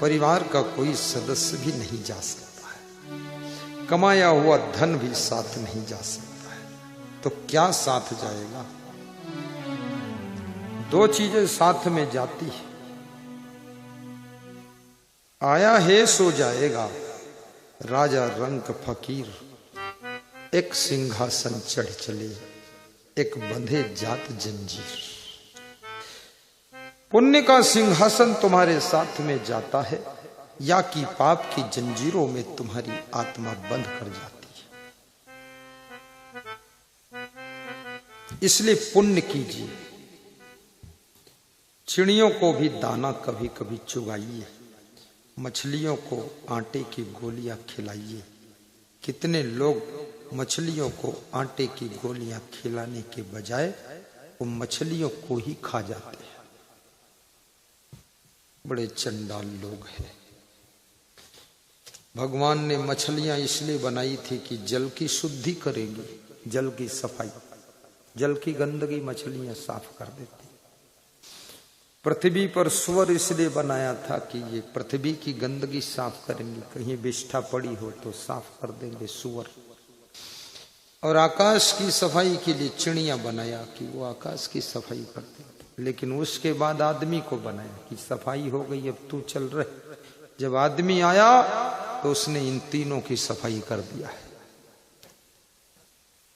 परिवार का कोई सदस्य भी नहीं जा सकता है, कमाया हुआ धन भी साथ नहीं जा सकता है, तो क्या साथ जाएगा? दो चीजें साथ में जाती है, आया है सो जाएगा, राजा रंक फकीर एक सिंहासन चढ़ चले, एक बंधे जात जंजीर। पुण्य का सिंहासन तुम्हारे साथ में जाता है या कि पाप की जंजीरों में तुम्हारी आत्मा बंद कर जाती है। इसलिए पुण्य कीजिए, चिड़ियों को भी दाना कभी कभी चुगाइए, मछलियों को आटे की गोलियां खिलाइए। कितने लोग मछलियों को आटे की गोलियां खिलाने के बजाय वो मछलियों को ही खा जाते हैं। बड़े चंडाल लोग हैं। भगवान ने मछलियां इसलिए बनाई थी कि जल की शुद्धि करेंगी, जल की सफाई, जल की गंदगी मछलियां साफ कर देती। पृथ्वी पर सुअर इसलिए बनाया था कि ये पृथ्वी की गंदगी साफ करेंगे, कहीं विष्ठा पड़ी हो तो साफ कर देंगे सुअर। और आकाश की सफाई के लिए चिड़ियां बनाया कि वो आकाश की सफाई कर देंगे। लेकिन उसके बाद आदमी को बनाया कि सफाई हो गई, अब तू चल रहे। जब आदमी आया तो उसने इन तीनों की सफाई कर दिया है।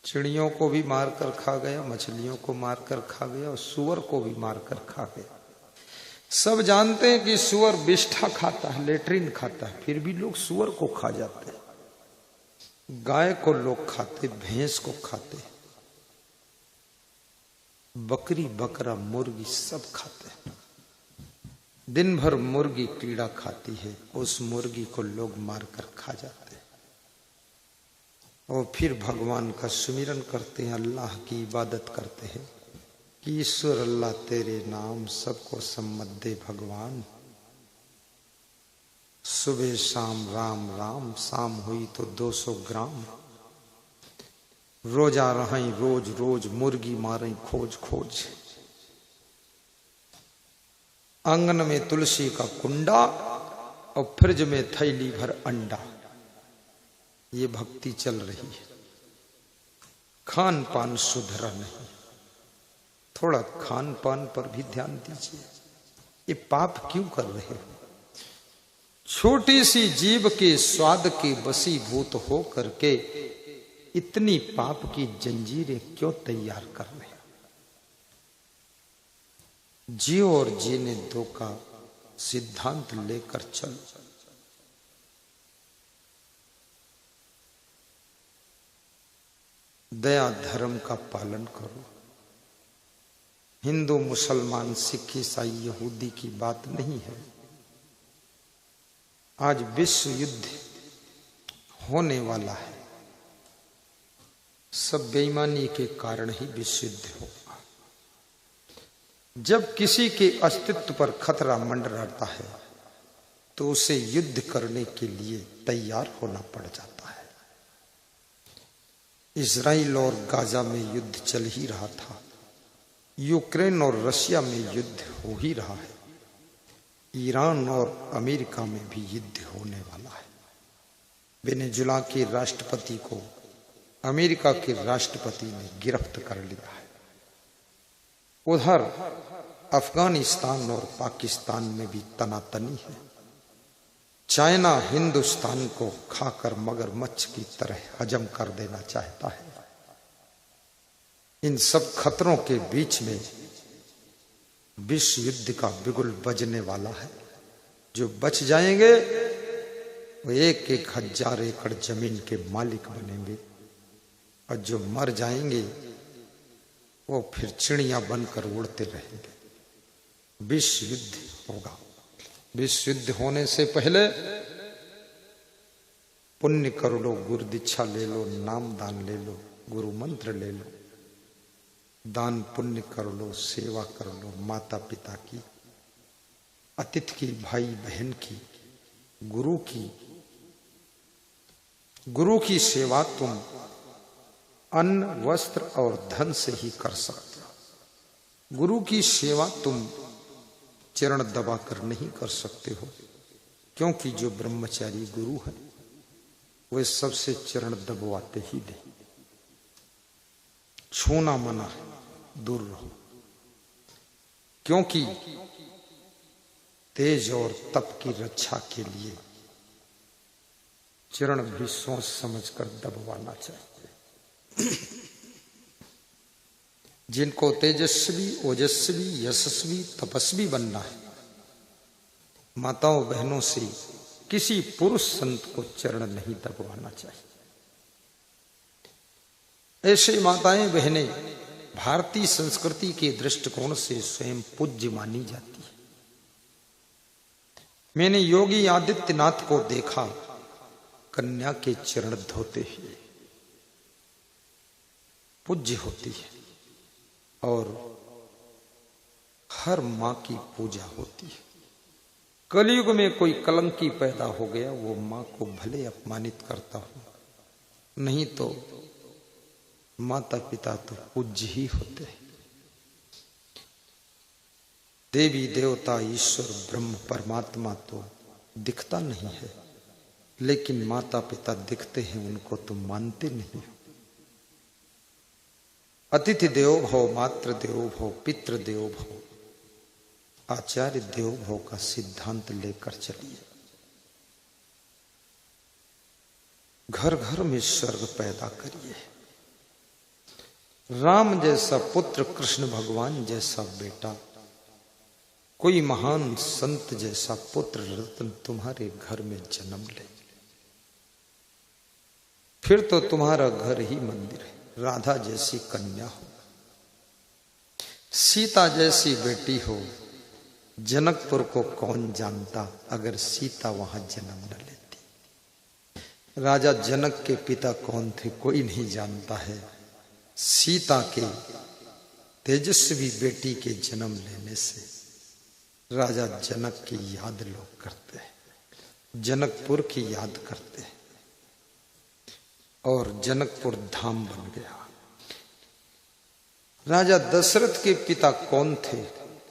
चिड़ियों को भी मारकर खा गया, मछलियों को मारकर खा गया और सुअर को भी मारकर खा गया। सब जानते हैं कि सुअर विष्ठा खाता है, लेट्रिन खाता है, फिर भी लोग सुअर को खा जाते हैं। गाय को लोग खाते, भैंस को खाते, बकरी बकरा मुर्गी सब खाते हैं। दिन भर मुर्गी कीड़ा खाती है, उस मुर्गी को लोग मारकर खा जाते हैं और फिर भगवान का सुमिरन करते हैं, अल्लाह की इबादत करते हैं कि ईश्वर अल्लाह तेरे नाम सबको सम्मत दे भगवान। सुबह शाम राम राम, शाम हुई तो 200 ग्राम, रोजा रहें रोज रोज, मुर्गी मारें खोज खोज। आंगन में तुलसी का कुंडा और फ्रिज में थैली भर अंडा, ये भक्ति चल रही है। खान पान सुधरा नहीं, थोड़ा खान पान पर भी ध्यान दीजिए। ये पाप क्यों कर रहे हो? छोटी सी जीभ के स्वाद के वशीभूत हो करके इतनी पाप की जंजीरें क्यों तैयार कर रहे हो? जियो और जीने दो का सिद्धांत लेकर चल। दया धर्म का पालन करो। हिंदू मुसलमान सिख ईसाई यहूदी की बात नहीं है। आज विश्व युद्ध होने वाला है, सब बेईमानी के कारण ही विश्व युद्ध होगा। जब किसी के अस्तित्व पर खतरा मंडराता है तो उसे युद्ध करने के लिए तैयार होना पड़ जाता है। इजराइल और गाजा में युद्ध चल ही रहा था, यूक्रेन और रशिया में युद्ध हो ही रहा है, ईरान और अमेरिका में भी युद्ध होने वाला है। वेनेजुला के राष्ट्रपति को अमेरिका के राष्ट्रपति ने गिरफ्त कर लिया है। उधर अफगानिस्तान और पाकिस्तान में भी तनातनी है। चाइना हिंदुस्तान को खाकर मगरमच्छ की तरह हजम कर देना चाहता है। इन सब खतरों के बीच में विश्व युद्ध का बिगुल बजने वाला है। जो बच जाएंगे वो 1,000 एकड़ जमीन के मालिक बनेंगे और जो मर जाएंगे वो फिर चिड़ियां बनकर उड़ते रहेंगे। विश्व युद्ध होगा। विश्व युद्ध होने से पहले पुण्य कर लो, गुरु दीक्षा ले लो, नाम दान ले लो, गुरु मंत्र ले लो, दान पुण्य कर लो, सेवा कर लो, माता पिता की, अतिथि की, भाई बहन की, गुरु की सेवा तुम अन्न वस्त्र और धन से ही कर सकते हो। गुरु की सेवा तुम चरण दबाकर नहीं कर सकते हो। क्योंकि जो ब्रह्मचारी गुरु है वे सबसे चरण दबवाते ही नहीं। छूना मना है, दूर रहो। क्योंकि तेज और तप की रक्षा के लिए चरण भी सोच समझकर दबवाना चाहिए। जिनको तेजस्वी, ओजस्वी, यशस्वी, तपस्वी बनना है, माताओं बहनों से किसी पुरुष संत को चरण नहीं दबवाना चाहिए। ऐसे माताएं बहनें भारतीय संस्कृति के दृष्टिकोण से स्वयं पूज्य मानी जाती है। मैंने योगी आदित्यनाथ को देखा कन्या के चरण धोते हुए, पूज्य होती है और हर मां की पूजा होती है। कलयुग में कोई कलंकी पैदा हो गया, वो मां को भले अपमानित करता हो, नहीं तो माता पिता तो पूज्य ही होते हैं। देवी देवता ईश्वर ब्रह्म परमात्मा तो दिखता नहीं है, लेकिन माता पिता दिखते हैं, उनको तो मानते नहीं। अतिथि देवो भव, मातृ देवो भव, पितृ देवो भव, आचार्य देवो भव का सिद्धांत लेकर चलिए। घर घर में स्वर्ग पैदा करिए। राम जैसा पुत्र, कृष्ण भगवान जैसा बेटा, कोई महान संत जैसा पुत्र रत्न तुम्हारे घर में जन्म ले, फिर तो तुम्हारा घर ही मंदिर है। राधा जैसी कन्या हो, सीता जैसी बेटी हो, जनकपुर को कौन जानता अगर सीता वहां जन्म न लेती। राजा जनक के पिता कौन थे कोई नहीं जानता है। सीता के तेजस्वी बेटी के जन्म लेने से राजा जनक की याद लोग करते हैं, जनकपुर की याद करते हैं, और जनकपुर धाम बन गया। राजा दशरथ के पिता कौन थे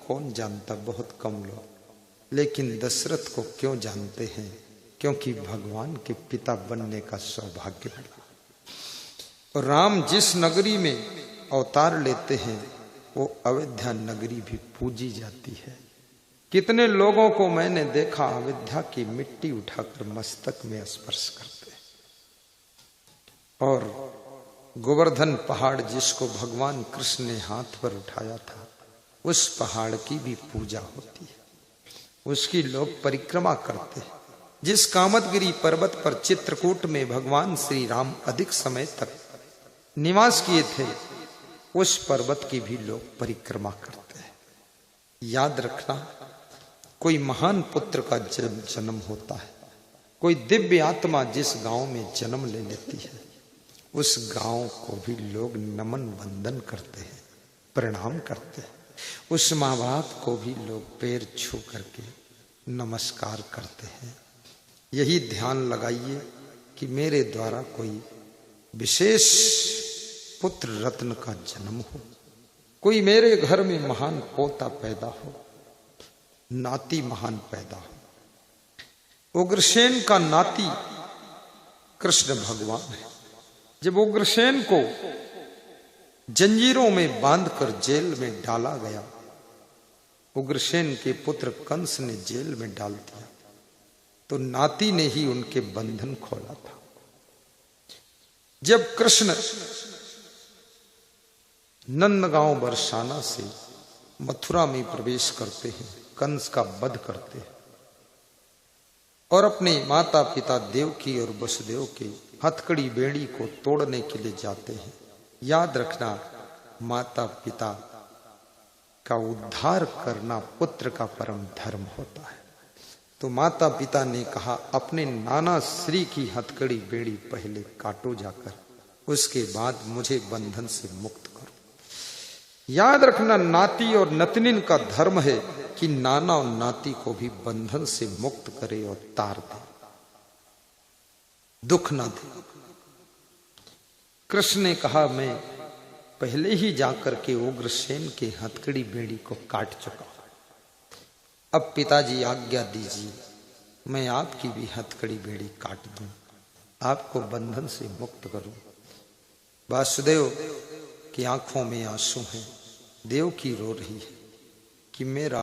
कौन जानता, बहुत कम लोग। लेकिन दशरथ को क्यों जानते हैं? क्योंकि भगवान के पिता बनने का सौभाग्य मिला। और राम जिस नगरी में अवतार लेते हैं वो अयोध्या नगरी भी पूजी जाती है। कितने लोगों को मैंने देखा अयोध्या की मिट्टी उठाकर मस्तक में स्पर्श करते हैं। और गोवर्धन पहाड़ जिसको भगवान कृष्ण ने हाथ पर उठाया था, उस पहाड़ की भी पूजा होती है, उसकी लोग परिक्रमा करते हैं। जिस कामदगिरी पर्वत पर चित्रकूट में भगवान श्री राम अधिक समय तक निवास किए थे, उस पर्वत की भी लोग परिक्रमा करते हैं। याद रखना, कोई महान पुत्र का जन्म होता है, कोई दिव्य आत्मा जिस गांव में जन्म ले लेती है, उस गांव को भी लोग नमन वंदन करते हैं, प्रणाम करते हैं। उस माँ बाप को भी लोग पैर छू करके नमस्कार करते हैं। यही ध्यान लगाइए कि मेरे द्वारा कोई विशेष पुत्र रत्न का जन्म हो, कोई मेरे घर में महान पोता पैदा हो, नाती महान पैदा हो। उग्रसेन का नाती कृष्ण भगवान है। जब उग्रसेन को जंजीरों में बांधकर जेल में डाला गया, उग्रसेन के पुत्र कंस ने जेल में डाल दिया, तो नाती ने ही उनके बंधन खोला था। जब कृष्ण नंदगांव बरसाना से मथुरा में प्रवेश करते हैं, कंस का वध करते हैं और अपने माता पिता देवकी और वसुदेव के हथकड़ी बेड़ी को तोड़ने के लिए जाते हैं। याद रखना, माता पिता का उद्धार करना पुत्र का परम धर्म होता है। तो माता पिता ने कहा, अपने नाना श्री की हथकड़ी बेड़ी पहले काटो जाकर, उसके बाद मुझे बंधन से मुक्त करो। याद रखना, नाती और नतनिन का धर्म है कि नाना और नाती को भी बंधन से मुक्त करे और तार दे, दुख ना दे। कृष्ण ने कहा, मैं पहले ही जाकर के उग्रसेन के हथकड़ी बेड़ी को काट चुका, अब पिताजी आज्ञा दीजिए, मैं आपकी भी हथकड़ी बेड़ी काट दूं, आपको बंधन से मुक्त करूं। वासुदेव की आंखों में आंसू हैं, देव की रो रही है कि मेरा